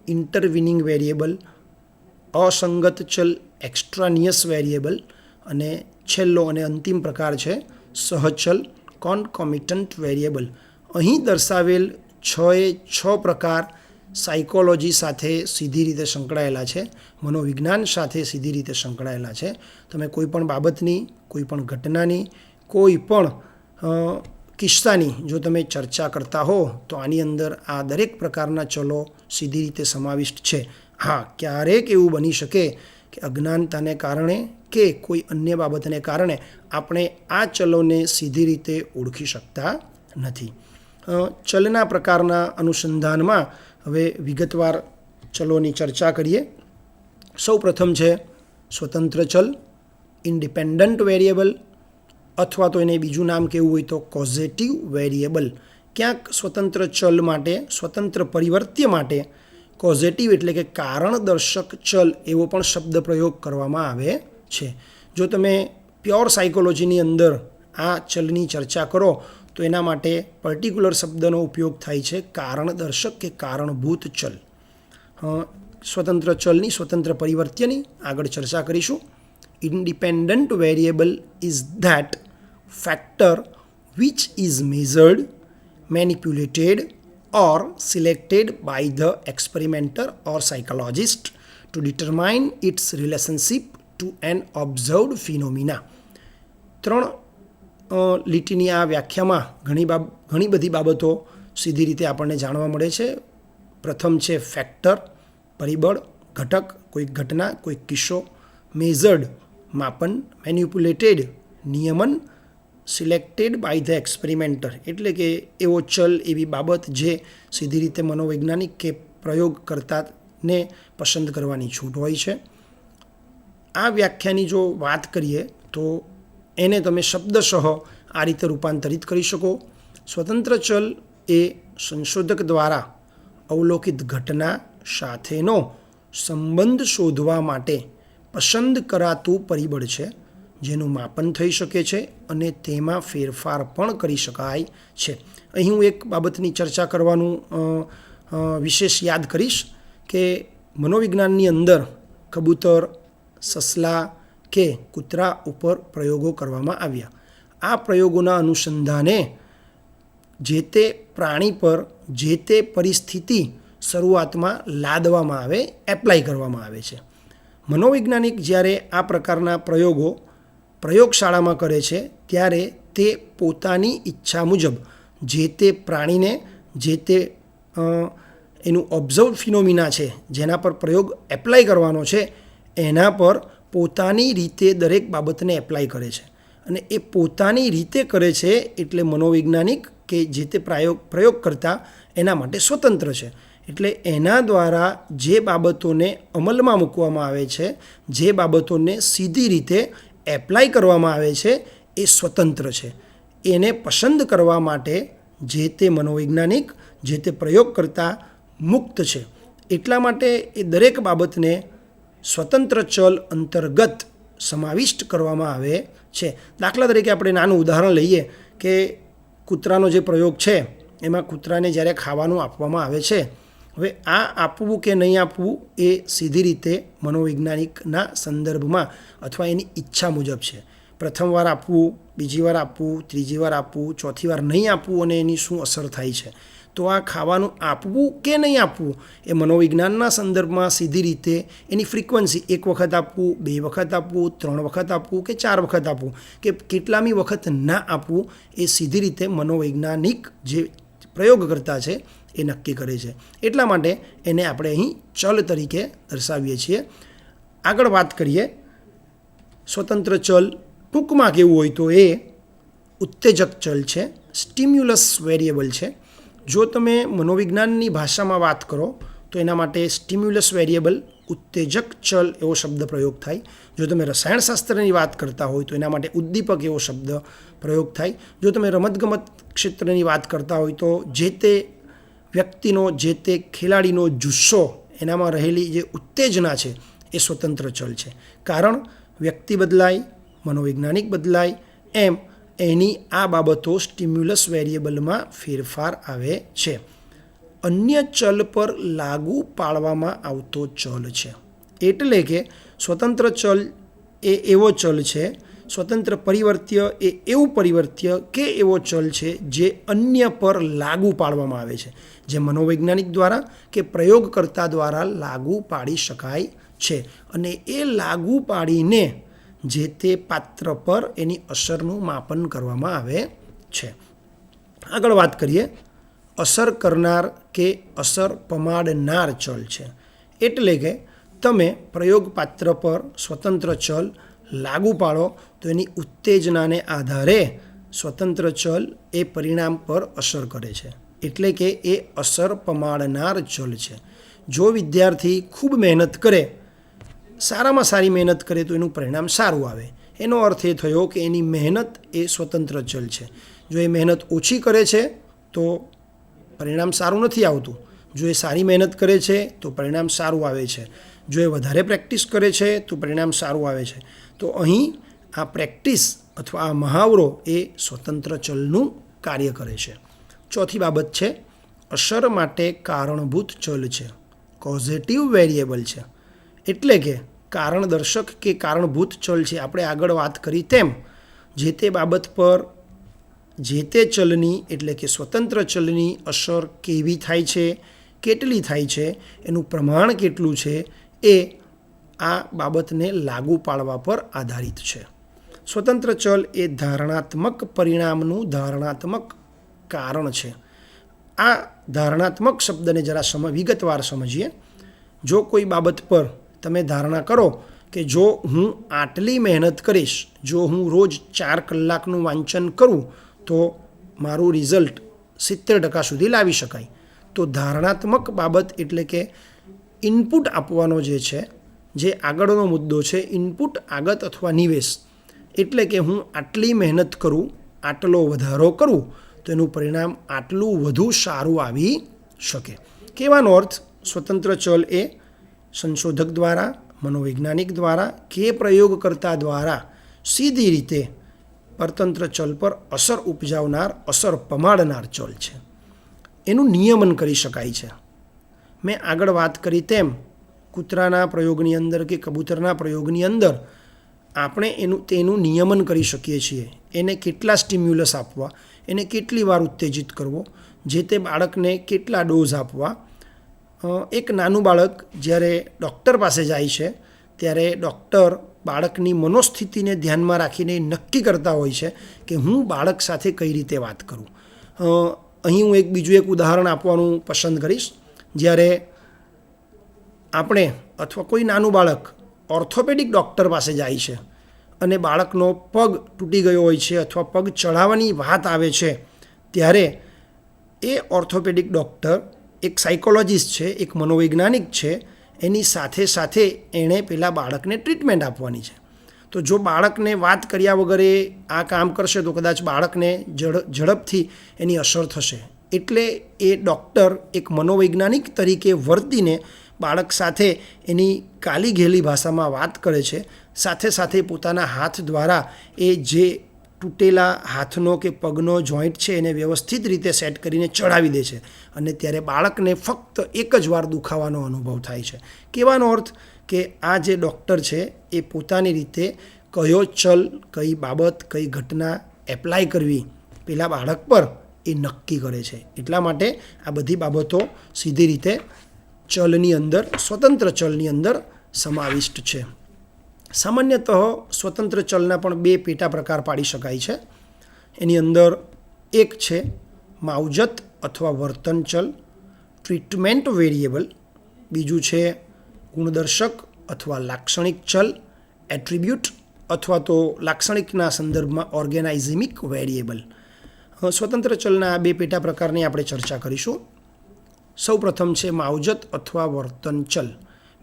ઇન્ટરવિનિંગ variable, અસંગત ચલ એક્સ્ટ્રાનિયસ variable અને છેલ્લો અને અંતિમ પ્રકાર છે સહચલ કોન્કોમિટન્ટ વેરિયેબલ. અહીં દર્શાવેલ 6 પ્રકાર સાયકોલોજી સાથે સીધી રીતે સંકળાયેલા છે, મનોવિજ્ઞાન સાથે સીધી રીતે સંકળાયેલા છે. તમે કોઈ પણ બાબતની, કોઈ પણ ઘટનાની, કોઈ પણ કિસ્સાની જો તમે ચર્ચા કરતા હો તો આની અંદર આ દરેક પ્રકારના ચલો સીધી રીતે સમાવિષ્ટ છે. હા, ક્યારેક એવું બની શકે કે અજ્ઞાનતાને કારણે કે કોઈ અન્ય બાબતને કારણે આપણે આ ચલોને સીધી રીતે ઓળખી શકતા નથી. ચલના પ્રકારના અનુસંધાનમાં હવે વિગતવાર ચલોની ચર્ચા કરીએ. સૌ પ્રથમ છે સ્વતંત્ર ચલ, ઇન્ડિપેન્ડન્ટ વેરિયેબલ, અથવા તો એને બીજું નામ કહેવું હોય તો કોઝેટિવ વેરિયેબલ. ક્યાંક સ્વતંત્ર ચલ માટે, સ્વતંત્ર પરિવર્ત્ય માટે કોઝેટિવ એટલે કે કારણદર્શક ચલ એવો પણ શબ્દ પ્રયોગ કરવામાં આવે છે. જો તમે પ્યોર સાયકોલોજીની અંદર આ ચલની ચર્ચા કરો તો એના માટે પર્ટિક્યુલર શબ્દનો ઉપયોગ થાય છે કારણદર્શક કે કારણભૂત ચલ. સ્વતંત્ર ચલની, સ્વતંત્ર પરિવર્ત્યની આગળ ચર્ચા કરીશું. Independent variable is that factor which is measured, manipulated or selected by the experimenter or psychologist to determine its relationship to an observed phenomena. 3 લીટીની આ વ્યાખ્યામાં ઘણી બધી બાબતો સીધી રીતે આપણને જાણવા મળે છે. પ્રથમ છે ફેક્ટર, પરિબળ, ઘટક, કોઈક ઘટના, કોઈક કિસ્સો. મેઝર્ડ, માપન. મેનિપ્યુલેટેડ, નિયમન. સિલેક્ટેડ બાય ધ એક્સપેરિમેન્ટર એટલે કે એવો ચલ, એવી બાબત જે સીધી રીતે મનોવૈજ્ઞાનિક કે પ્રયોગકર્તાને પસંદ કરવાની છૂટ હોય છે. આ વ્યાખ્યાની જો વાત કરીએ તો એને તમે શબ્દશઃ આ રીતે રૂપાંતરિત કરી શકો. સ્વતંત્ર ચલ એ સંશોધક દ્વારા અવલોકિત ઘટના સાથેનો સંબંધ શોધવા માટે પસંદ કરાતું પરિબળ છે, જેનું માપન થઈ શકે છે અને તેમાં ફેરફાર પણ કરી શકાય છે. અહીં હું એક બાબતની ચર્ચા કરવાનું વિશેષ યાદ કરીશ કે મનોવિજ્ઞાનની અંદર કબૂતર, સસલા કે કૂતરા ઉપર પ્રયોગો કરવામાં આવ્યા. આ પ્રયોગોના અનુસંધાને જે તે પ્રાણી પર જે તે પરિસ્થિતિ શરૂઆતમાં લાદવામાં આવે, એપ્લાય કરવામાં આવે છે. મનોવૈજ્ઞાનિક જ્યારે આ પ્રકારના પ્રયોગો પ્રયોગશાળામાં કરે છે ત્યારે તે પોતાની ઈચ્છા મુજબ જે તે પ્રાણીને, જે તે એનું ઓબ્ઝર્વ ફિનોમિના છે જેના પર પ્રયોગ એપ્લાય કરવાનો છે એના પર પોતાની રીતે દરેક બાબતને એપ્લાય કરે છે. અને એ પોતાની રીતે કરે છે એટલે મનોવૈજ્ઞાનિક કે જે તે પ્રયોગ કરતા એના માટે સ્વતંત્ર છે. એટલે એના દ્વારા જે બાબતોને અમલમાં મૂકવામાં આવે છે, જે બાબતોને સીધી રીતે એપ્લાય કરવામાં આવે છે એ સ્વતંત્ર છે. એને પસંદ કરવા માટે જે તે મનોવૈજ્ઞાનિક, જે તે પ્રયોગ કરતા મુક્ત છે. એટલા માટે એ દરેક બાબતને સ્વતંત્ર ચલ અંતર્ગત સમાવિષ્ટ કરવામાં આવે છે. દાખલા તરીકે આપણે નાનું ઉદાહરણ લઈએ કે કૂતરાનો જે પ્રયોગ છે એમાં કૂતરાને જ્યારે ખાવાનું આપવામાં આવે છે, હવે આ આપવું કે નહીં આપવું એ સીધી રીતે મનોવૈજ્ઞાનિકના સંદર્ભમાં અથવા એની ઈચ્છા મુજબ છે. પ્રથમ વાર આપવું, બીજી વાર આપવું, ત્રીજી વાર આપવું, ચોથી વાર નહીં આપવું અને એની શું અસર થાય છે. તો આ ખાવાનું આપવું કે નહીં આપવું એ મનોવિજ્ઞાનના સંદર્ભમાં સીધી રીતે એની ફ્રીક્વન્સી, 1 વખત આપવું, 2 વખત આપવું, 3 વખત આપવું કે 4 વખત આપવું કે કેટલામી વખત ના આપવું એ સીધી રીતે મનોવૈજ્ઞાનિક જે પ્રયોગ કરતા છે એ નક્કી કરે છે. એટલા માટે એને આપણે અહીં ચલ તરીકે દર્શાવીએ છીએ. આગળ વાત કરીએ. સ્વતંત્ર ચલ ટૂંકમાં કેવું હોય તો એ ઉત્તેજક ચલ છે, સ્ટિમ્યુલસ વેરિયેબલ છે. જો તમે મનોવિજ્ઞાનની ભાષામાં વાત કરો તો એના માટે સ્ટિમ્યુલસ વેરિયેબલ, ઉત્તેજક ચલ એવો શબ્દ પ્રયોગ થાય. જો તમે રસાયણશાસ્ત્રની વાત કરતા હોય તો એના માટે ઉદ્દીપક એવો શબ્દ પ્રયોગ થાય. જો તમે રમતગમત ક્ષેત્રની વાત કરતા હોય તો જે તે વ્યક્તિનો, જે તે ખેલાડીનો જુસ્સો, એનામાં રહેલી જે ઉત્તેજના છે એ સ્વતંત્ર ચલ છે. કારણ વ્યક્તિ બદલાય, મનોવૈજ્ઞાનિક બદલાય એમ એની આ બાબતો સ્ટિમ્યુલસ વેરિયેબલમાં ફેરફાર આવે છે. અન્ય ચલ પર લાગુ પાડવામાં આવતો ચલ છે. એટલે કે સ્વતંત્ર ચલ એ એવો ચલ છે, સ્વતંત્ર પરિવર્ત્ય એ એવું પરિવર્ત્ય કે એવો ચલ છે જે અન્ય પર લાગુ પાડવામાં આવે છે, જે મનોવૈજ્ઞાનિક દ્વારા કે પ્રયોગકર્તા દ્વારા લાગુ પાડી શકાય છે, અને એ લાગુ પાડીને જે તે પાત્ર પર એની અસરનું માપન કરવામાં આવે છે. આગળ વાત કરીએ. અસર કરનાર કે અસર પમાડનાર ચલ છે. એટલે કે તમે પ્રયોગ પાત્ર પર સ્વતંત્ર ચલ લાગુ પાડો તો એની ઉત્તેજનાને આધારે સ્વતંત્ર ચલ એ પરિણામ પર અસર કરે છે. એટલે કે એ અસર પમાડનાર ચલ છે. જો વિદ્યાર્થી ખૂબ મહેનત કરે, સારામાં સારી મહેનત કરે તો એનું પરિણામ સારું આવે. એનો અર્થ એ થયો કે એની મહેનત એ સ્વતંત્ર ચલ છે. જો એ મહેનત ઓછી કરે છે તો પરિણામ સારું નથી આવતું. જો એ સારી મહેનત કરે છે તો પરિણામ સારું આવે છે. જો એ વધારે પ્રેક્ટિસ કરે છે તો પરિણામ સારું આવે છે. તો અહીં આ પ્રેક્ટિસ અથવા આ મહાવરો એ સ્વતંત્ર ચલનું કાર્ય કરે છે. ચોથી બાબત છે અસર માટે કારણભૂત ચલ છે, કોઝેટિવ વેરિયેબલ છે. એટલે કે કારણદર્શક કે કારણભૂત ચલ છે. આપણે આગળ વાત કરી તેમ જે તે બાબત પર જે તે ચલની એટલે કે સ્વતંત્ર ચલની અસર કેવી થાય છે, કેટલી થાય છે, એનું પ્રમાણ કેટલું છે, એ આ બાબતને લાગુ પાડવા પર આધારિત છે. સ્વતંત્ર ચલ એ ધારણાત્મક પરિણામનું ધારણાત્મક કારણ છે. આ ધારણાત્મક શબ્દને જરા વિગતવાર સમજીએ. જો કોઈ બાબત પર તમે ધારણા કરો કે જો હું આટલી મહેનત કરીશ, જો હું રોજ 4 કલાકનું વાંચન કરું તો મારું રિઝલ્ટ 70% સુધી લાવી શકાય. તો ધારણાત્મક બાબત એટલે કે ઇનપુટ આપવાનો જે છે, જે આગળનો મુદ્દો છે, ઇનપુટ આગત અથવા નિવેશ. એટલે કે હું આટલી મહેનત કરું, આટલો વધારો કરું તો એનું પરિણામ આટલું વધુ સારું આવી શકે. કહેવાનો અર્થ સ્વતંત્ર ચલ એ સંશોધક દ્વારા, મનોવૈજ્ઞાનિક દ્વારા કે પ્રયોગકર્તા દ્વારા સીધી રીતે પરતંત્ર ચલ પર અસર ઉપજાવનાર, અસર પમાડનાર ચલ છે. એનું નિયમન કરી શકાય છે. મેં આગળ વાત કરી તેમ કૂતરાના પ્રયોગની અંદર કે કબૂતરના પ્રયોગની અંદર આપણે તેનું નિયમન કરી શકીએ છીએ. એને કેટલા સ્ટિમ્યુલસ આપવા, એને કેટલી વાર ઉત્તેજિત કરવો, જે તે બાળકને કેટલા ડોઝ આપવા. એક નાનું બાળક જ્યારે ડૉક્ટર પાસે જાય છે ત્યારે ડૉક્ટર બાળકની મનોસ્થિતિને ધ્યાનમાં રાખીને નક્કી કરતા હોય છે કે હું બાળક સાથે કઈ રીતે વાત કરું. અહીં હું બીજું એક ઉદાહરણ આપવાનું પસંદ કરીશ. જ્યારે આપણે અથવા કોઈ નાનું બાળક ઓર્થોપેડિક ડૉક્ટર પાસે જાય છે અને બાળકનો પગ તૂટી ગયો હોય છે અથવા પગ ચઢાવવાની વાત આવે છે, ત્યારે એ ઓર્થોપેડિક ડૉક્ટર એક સાયકોલોજિસ્ટ છે, એક મનોવૈજ્ઞાનિક છે, એની સાથે સાથે એણે પેલા બાળકને ટ્રીટમેન્ટ આપવાની છે. તો જો બાળકને વાત કર્યા વગર એ આ કામ કરશે તો કદાચ બાળકને ઝડપથી એની અસર થશે. એટલે એ ડૉક્ટર એક મનોવૈજ્ઞાનિક તરીકે વર્તીને બાળક સાથે એની કાલી ઘેલી ભાષામાં વાત કરે છે. સાથે સાથે પોતાના હાથ દ્વારા એ જે તૂટેલા હાથનો કે પગનો જોઈન્ટ છે એને વ્યવસ્થિત રીતે સેટ કરીને ચડાવી દે છે. અને ત્યારે બાળકને ફક્ત એક જ વાર દુખાવાનો અનુભવ થાય છે. કહેવાનો અર્થ કે આ જે ડૉક્ટર છે એ પોતાની રીતે કયો ચલ, કઈ બાબત, કઈ ઘટના એપ્લાય કરવી પેલા બાળક પર એ નક્કી કરે છે. એટલા માટે આ બધી બાબતો સીધી રીતે ચલની અંદર, સ્વતંત્ર ચલની અંદર સમાવિષ્ટ છે. સામાન્યતઃ સ્વતંત્ર ચલના પણ 2 પેટા પ્રકાર પાડી શકાય છે. એની અંદર એક છે માવજત અથવા વર્તન ચલ, ટ્રીટમેન્ટ વેરિયેબલ. બીજું છે ગુણદર્શક અથવા લાક્ષણિક ચલ, એટ્રીબ્યુટ, અથવા તો લાક્ષણિકના સંદર્ભમાં ઓર્ગેનાઇઝમિક વેરિયેબલ. સ્વતંત્ર ચલના 2 પેટા પ્રકારની આપણે ચર્ચા કરીશું. સૌ પ્રથમ છે માવજત અથવા વર્તન ચલ.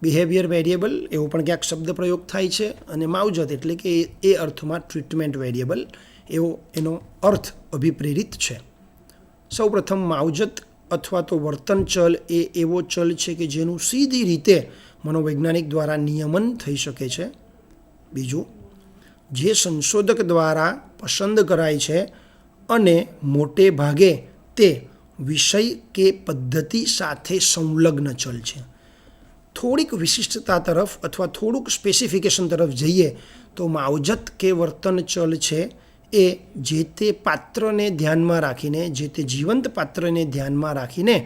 બિહેવિયર વેરિયેબલ એવો પણ ક્યાંક શબ્દ પ્રયોગ થાય છે, અને માવજત એટલે કે એ અર્થમાં ટ્રીટમેન્ટ વેરિયેબલ એવો એનો અર્થ અભિપ્રેરિત છે. સૌ પ્રથમ માવજત અથવા તો વર્તન ચલ એ એવો ચલ છે કે જેનું સીધી રીતે મનોવૈજ્ઞાનિક દ્વારા નિયમન થઈ શકે છે. બીજું, જે સંશોધક દ્વારા પસંદ કરાય છે અને મોટે ભાગે તે વિષય કે પદ્ધતિ સાથે સંલગ્ન ચલ છે. થોડીક વિશિષ્ટતા તરફ અથવા થોડુંક સ્પેસિફિકેશન તરફ જઈએ તો માવજત કે વર્તન ચલ છે એ જે તે પાત્રને ધ્યાનમાં રાખીને, જે તે જીવંત પાત્રને ધ્યાનમાં રાખીને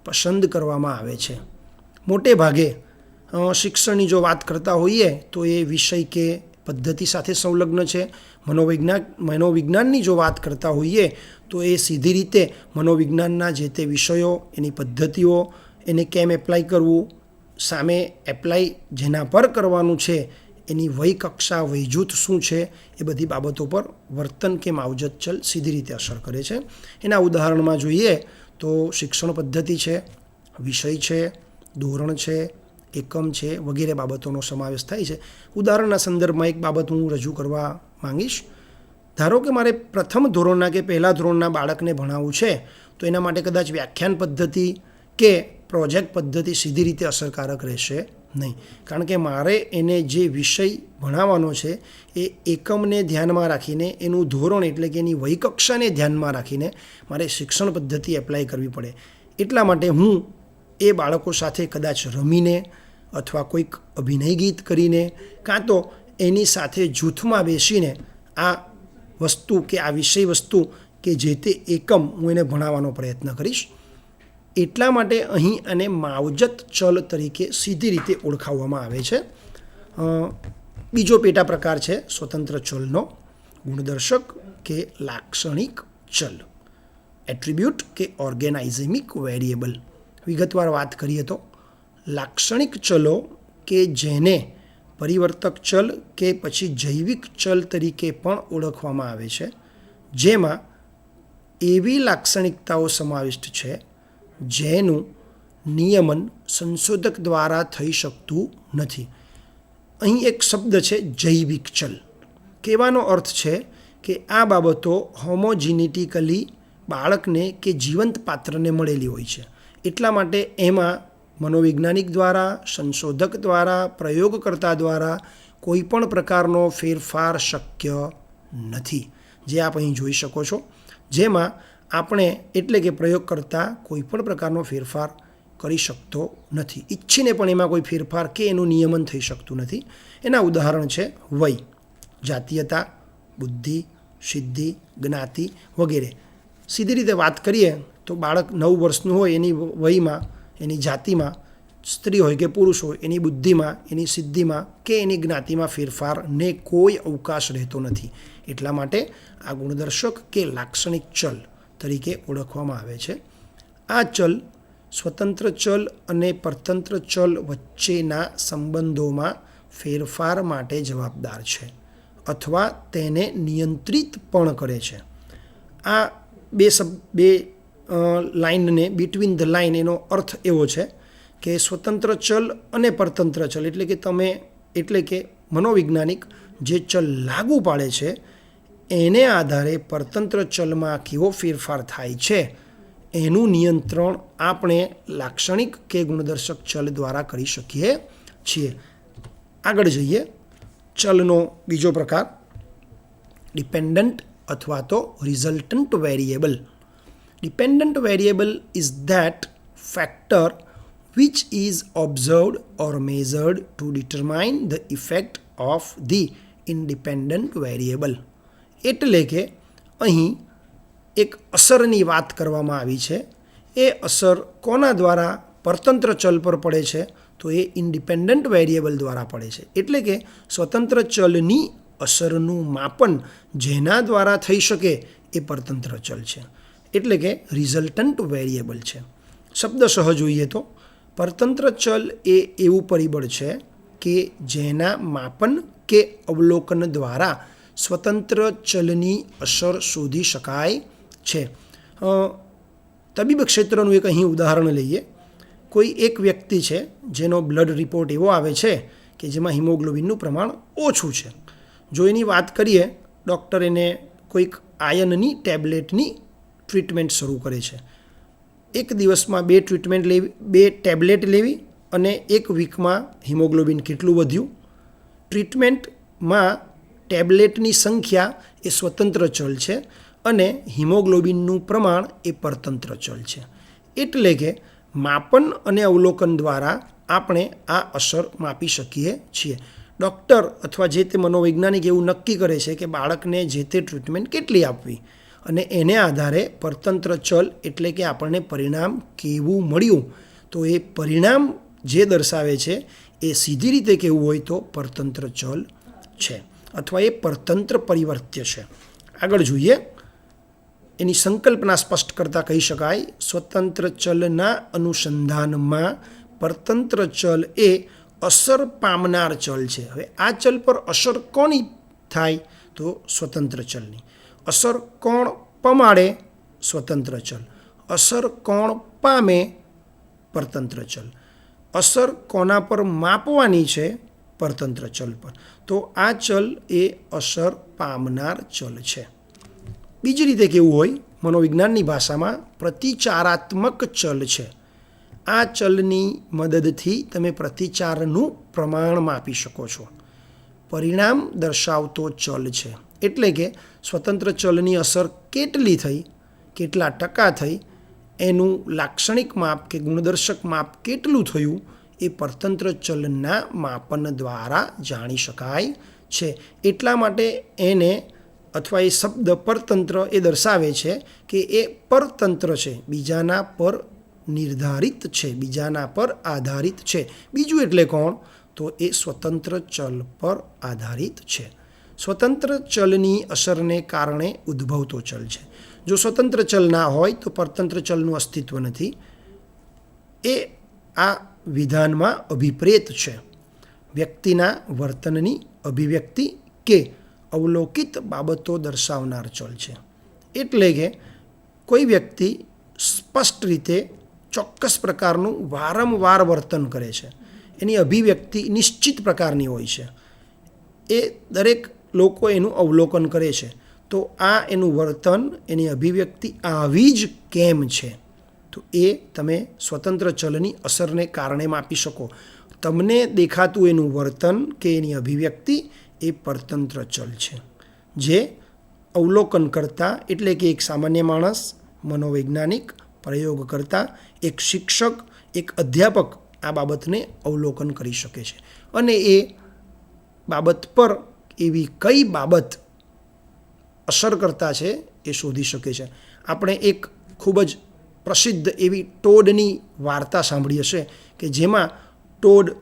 પસંદ કરવામાં આવે છે. મોટે ભાગે શિક્ષણની જો વાત કરતા હોઈએ તો એ વિષય કે પદ્ધતિ સાથે સંલગ્ન છે. મનોવિજ્ઞાનની જો વાત કરતા હોઈએ તો એ સીધી રીતે મનોવિજ્ઞાનના જે તે વિષયો, એની પદ્ધતિઓ, એને કેમ એપ્લાય કરવું, સામે એપ્લાય જેના પર કરવાનું છે એની વય કક્ષા, વયજૂથ શું છે, એ બધી બાબતો પર વર્તન કે માવજત ચલ સીધી રીતે અસર કરે છે. એના ઉદાહરણમાં જોઈએ તો શિક્ષણ પદ્ધતિ છે, વિષય છે, ધોરણ છે, એકમ છે વગેરે બાબતોનો સમાવેશ થાય છે. ઉદાહરણના સંદર્ભમાં એક બાબત હું રજૂ કરવા માંગીશ. ધારો કે મારે પ્રથમ ધોરણના કે પહેલા ધોરણના બાળકને ભણાવવું છે તો એના માટે કદાચ વ્યાખ્યાન પદ્ધતિ કે પ્રોજેક્ટ પદ્ધતિ સીધી રીતે અસરકારક રહેશે નહીં. કારણ કે મારે એને જે વિષય ભણાવવાનો છે એ એકમને ધ્યાનમાં રાખીને, એનું ધોરણ એટલે કે એની વયકક્ષાને ધ્યાનમાં રાખીને મારે શિક્ષણ પદ્ધતિ એપ્લાય કરવી પડે. એટલા માટે હું એ બાળકો સાથે કદાચ રમીને અથવા કોઈક અભિનય ગીત કરીને કાં તો એની સાથે જૂથમાં બેસીને આ વસ્તુ કે આ વિષય વસ્તુ કે જે તે એકમ હું એને ભણાવવાનો પ્રયત્ન કરીશ. એટલા માટે અહીં આને માવજત ચલ તરીકે સીધી રીતે ઓળખાવવામાં આવે છે. બીજો પેટા પ્રકાર છે સ્વતંત્ર ચલનો, ગુણદર્શક કે લાક્ષણિક ચલ, એટ્રીબ્યુટ કે ઓર્ગેનાઇઝેમિક વેરિયેબલ. વિગતવાર વાત કરીએ તો લાક્ષણિક ચલો કે જેને પરિવર્તક ચલ કે પછી જૈવિક ચલ તરીકે પણ ઓળખવામાં આવે છે, જેમાં એવી લાક્ષણિકતાઓ સમાવિષ્ટ છે જેનું નિયમન સંશોધક દ્વારા થઈ શકતું નથી. અહીં એક શબ્દ છે જૈવિક ચલ. કહેવાનો અર્થ છે કે આ બાબતો હોમોજીનેટિકલી બાળકને કે જીવંત પાત્રને મળેલી હોય છે. એટલા માટે એમાં મનોવૈજ્ઞાનિક દ્વારા, સંશોધક દ્વારા, પ્રયોગકર્તા દ્વારા કોઈ પણ પ્રકારનો ફેરફાર શક્ય નથી, જે આપ અહીં જોઈ શકો છો. જેમાં આપણે એટલે કે પ્રયોગકર્તા કોઈ પણ પ્રકારનો ફેરફાર કરી શકતો નથી. ઈચ્છીને પણ એમાં કોઈ ફેરફાર કે એનું નિયમન થઈ શકતું નથી. એના ઉદાહરણ છે વય, જાતીયતા, બુદ્ધિ, સિદ્ધિ, જ્ઞાતિ વગેરે. સીધી રીતે વાત કરીએ તો બાળક 9 વર્ષનું હોય, એની વયમાં, એની જાતિમાં, સ્ત્રી હોય કે પુરુષ હોય, એની બુદ્ધિમાં, એની સિદ્ધિમાં કે એની જ્ઞાતિમાં ફેરફારને કોઈ અવકાશ રહેતો નથી. એટલા માટે આ ગુણદર્શક કે લાક્ષણિક ચલ તરીકે ઓળખવામાં આવે છે. આ ચલ સ્વતંત્ર ચલ અને પરતંત્ર ચલ વચ્ચેના સંબંધોમાં ફેરફાર માટે જવાબદાર છે અથવા તેને નિયંત્રિત પણ કરે છે. આ બે લાઇનને બિટવીન ધ લાઇન એનો અર્થ એવો છે કે સ્વતંત્ર ચલ અને પરતંત્ર ચલ એટલે કે મનોવૈજ્ઞાનિક જે ચલ લાગુ પાડે છે એને આધારે પરતંત્ર ચલમાં કેવો ફેરફાર થાય છે એનું નિયંત્રણ આપણે લાક્ષણિક કે ગુણદર્શક ચલ દ્વારા કરી શકીએ છીએ. આગળ જઈએ. ચલનો બીજો પ્રકાર ડિપેન્ડન્ટ અથવા તો resultant variable. Dependent variable is that factor which is observed or measured to determine the effect of the independent variable. એટલે કે અહીં એક અસરની વાત કરવામાં આવી છે. એ અસર કોના દ્વારા પરતંત્ર ચલ પર પડે છે? તો એ ઇન્ડિપેન્ડન્ટ વેરિયેબલ દ્વારા પડે છે. એટલે કે સ્વતંત્ર ચલની અસરનું માપન જેના દ્વારા થઈ શકે એ પરતંત્ર ચલ છે, એટલે કે રિઝલ્ટન્ટ વેરિયેબલ છે. શબ્દશઃ જોઈએ તો પરતંત્ર ચલ એ એવું પરિબળ છે કે જેના માપન કે અવલોકન દ્વારા સ્વતંત્ર ચલની અસર શોધી શકાય છે. તબીબ ક્ષેત્રનું એક અહીં ઉદાહરણ લઈએ. કોઈ એક વ્યક્તિ છે જેનો બ્લડ રિપોર્ટ એવો આવે છે કે જેમાં હિમોગ્લોબિનનું પ્રમાણ ઓછું છે. જો એની વાત કરીએ, ડૉક્ટર એને કોઈક આયનની ટેબ્લેટની ટ્રીટમેન્ટ શરૂ કરે છે. એક દિવસમાં 2 ટેબ્લેટ લેવી અને 1 વીકમાં હિમોગ્લોબિન કેટલું વધ્યું. ટ્રીટમેન્ટમાં ટેબ્લેટની સંખ્યા એ સ્વતંત્ર ચલ છે અને હિમોગ્લોબિનનું પ્રમાણ એ પરતંત્ર ચલ છે. એટલે કે માપન અને અવલોકન દ્વારા આપણે આ અસર માપી શકીએ છીએ. ડૉક્ટર અથવા જે તે મનોવૈજ્ઞાનિક એવું નક્કી કરે છે કે બાળકને જે તે ટ્રીટમેન્ટ કેટલી આપવી, અને એને આધારે પરતંત્ર ચલ એટલે કે આપણને પરિણામ કેવું મળ્યું, તો એ પરિણામ જે દર્શાવે છે એ સીધી રીતે કેવું હોય તો પરતંત્ર ચલ છે, અથવા એ પરતંત્ર પરિવર્ત્ય છે. આગળ જોઈએ. એની સંકલ્પના સ્પષ્ટ કરતાં કહી શકાય, સ્વતંત્ર ચલના અનુસંધાનમાં પરતંત્ર ચલ એ અસર પામનાર ચલ છે. હવે આ ચલ પર અસર કોની થાય તો સ્વતંત્ર ચલની. અસર કોણ પમાડે? સ્વતંત્ર ચલ. અસર કોણ પામે? પરતંત્ર ચલ. અસર કોના પર માપવાની છે? પરતંત્ર ચલ પર. તો આ ચલ એ અસર પામનાર ચલ છે. બીજી રીતે કેવું હોય, મનોવિજ્ઞાનની ભાષામાં પ્રતિચારાત્મક ચલ છે. આ ચલની મદદથી તમે પ્રતિચારનું પ્રમાણ માપી શકો છો. પરિણામ દર્શાવતો ચલ છે. એટલે કે સ્વતંત્ર ચલની અસર કેટલી થઈ, કેટલા ટકા થઈ, એનું લાક્ષણિક માપ કે ગુણદર્શક માપ કેટલું થયું એ પરતંત્ર ચલના માપન દ્વારા જાણી શકાય છે. એટલા માટે એને અથવા એ શબ્દ પરતંત્ર એ દર્શાવે છે કે એ પરતંત્ર છે, બીજાના પર નિર્ધારિત છે, બીજાના પર આધારિત છે. બીજું એટલે કોણ? તો એ સ્વતંત્ર ચલ પર આધારિત છે. સ્વતંત્ર ચલની અસરને કારણે ઉદ્ભવતો ચલ છે. જો સ્વતંત્ર ચલ ના હોય તો પરતંત્ર ચલનું અસ્તિત્વ નથી. એ આ વિધાનમાં અભિપ્રેત છે. વ્યક્તિના વર્તનની અભિવ્યક્તિ કે અવલોકિત બાબતો દર્શાવનાર ચલ છે. એટલે કે કોઈ વ્યક્તિ સ્પષ્ટ રીતે ચોક્કસ પ્રકારનું વારંવાર વર્તન કરે છે, એની અભિવ્યક્તિ નિશ્ચિત પ્રકારની હોય છે, એ દરેક લોકો એનું અવલોકન કરે છે. તો આ એનું વર્તન, એની અભિવ્યક્તિ આવી જ કેમ છે, તો એ તમે સ્વતંત્ર ચલની અસરને કારણે માપી શકો. તમને દેખાતું એનું વર્તન કે એની અભિવ્યક્તિ એ પરતંત્ર ચલ છે, જે અવલોકન કરતા એટલે કે એક સામાન્ય માણસ, મનોવૈજ્ઞાનિક, પ્રયોગકર્તા, એક શિક્ષક, એક અધ્યાપક આ બાબતને અવલોકન કરી શકે છે. અને એ બાબત પર એવી કઈ બાબત અસરકર્તા છે એ શોધી શકે છે. આપણે એક ખૂબ જ પ્રસિદ્ધ એવી ટોડની વાર્તા સાંભળી હશે કે જેમાં ટોડ